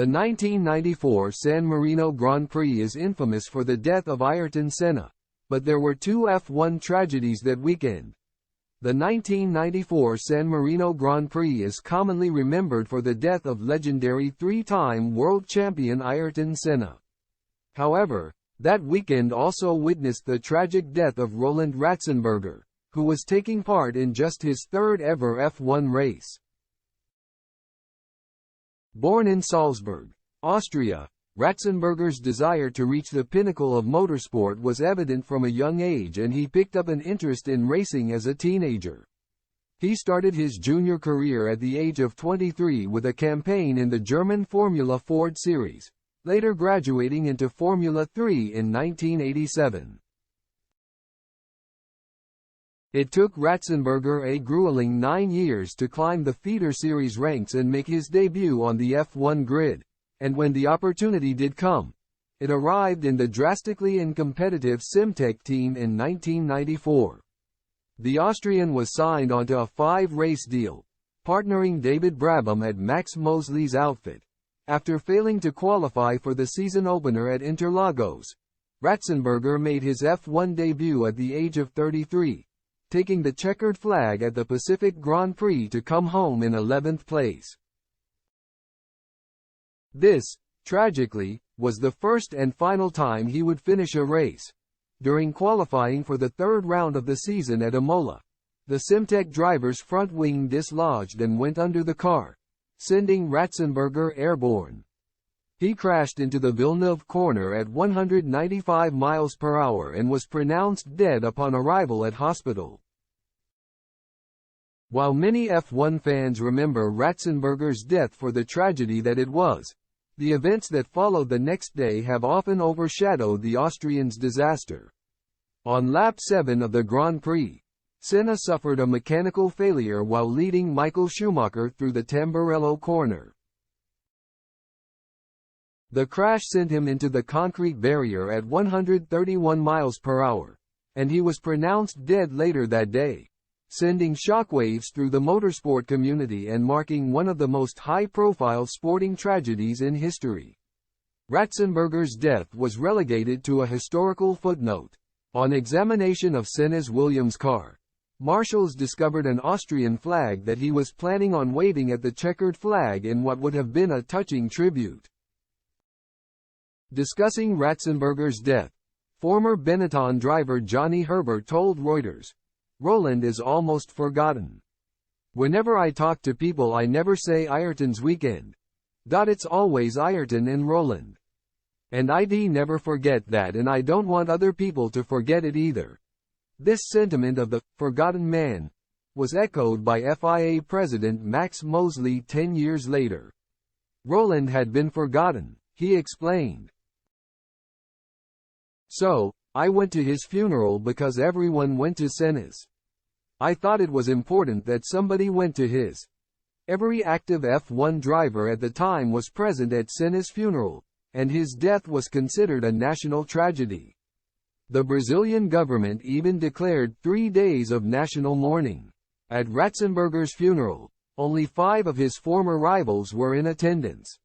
The 1994 San Marino Grand Prix is infamous for the death of Ayrton Senna, but there were two F1 tragedies that weekend. The 1994 San Marino Grand Prix is commonly remembered for the death of legendary three-time world champion Ayrton Senna. However, that weekend also witnessed the tragic death of Roland Ratzenberger, who was taking part in just his third-ever F1 race. Born in Salzburg, Austria, Ratzenberger's desire to reach the pinnacle of motorsport was evident from a young age, and he picked up an interest in racing as a teenager. He started his junior career at the age of 23 with a campaign in the German Formula Ford Series, later graduating into Formula 3 in 1987. It took Ratzenberger a grueling 9 years to climb the feeder series ranks and make his debut on the F1 grid, and when the opportunity did come, it arrived in the drastically uncompetitive Simtek team in 1994. The Austrian was signed onto a 5-race deal, partnering David Brabham at Max Mosley's outfit. After failing to qualify for the season opener at Interlagos, Ratzenberger made his F1 debut at the age of 33. Taking the checkered flag at the Pacific Grand Prix to come home in 11th place. This, tragically, was the first and final time he would finish a race. During qualifying for the third round of the season at Imola, the Simtek driver's front wing dislodged and went under the car, sending Ratzenberger airborne. He crashed into the Villeneuve corner at 195 miles per hour and was pronounced dead upon arrival at hospital. While many F1 fans remember Ratzenberger's death for the tragedy that it was, the events that followed the next day have often overshadowed the Austrian's disaster. On lap 7 of the Grand Prix, Senna suffered a mechanical failure while leading Michael Schumacher through the Tamburello corner. The crash sent him into the concrete barrier at 131 miles per hour, and he was pronounced dead later that day, sending shockwaves through the motorsport community and marking one of the most high-profile sporting tragedies in history. Ratzenberger's death was relegated to a historical footnote. On examination of Senna's Williams car, marshals discovered an Austrian flag that he was planning on waving at the checkered flag in what would have been a touching tribute. Discussing Ratzenberger's death, former Benetton driver Johnny Herbert told Reuters, "Roland is almost forgotten. Whenever I talk to people I never say Ayrton's weekend. It's always Ayrton and Roland. And I'd never forget that, and I don't want other people to forget it either." This sentiment of the forgotten man was echoed by FIA President Max Mosley 10 years later. Roland had been forgotten, he explained. "So, I went to his funeral because everyone went to Senna's. I thought it was important that somebody went to his. Every active F1 driver at the time was present at Senna's funeral, and his death was considered a national tragedy. The Brazilian government even declared 3 days of national mourning. At Ratzenberger's funeral, only 5 of his former rivals were in attendance.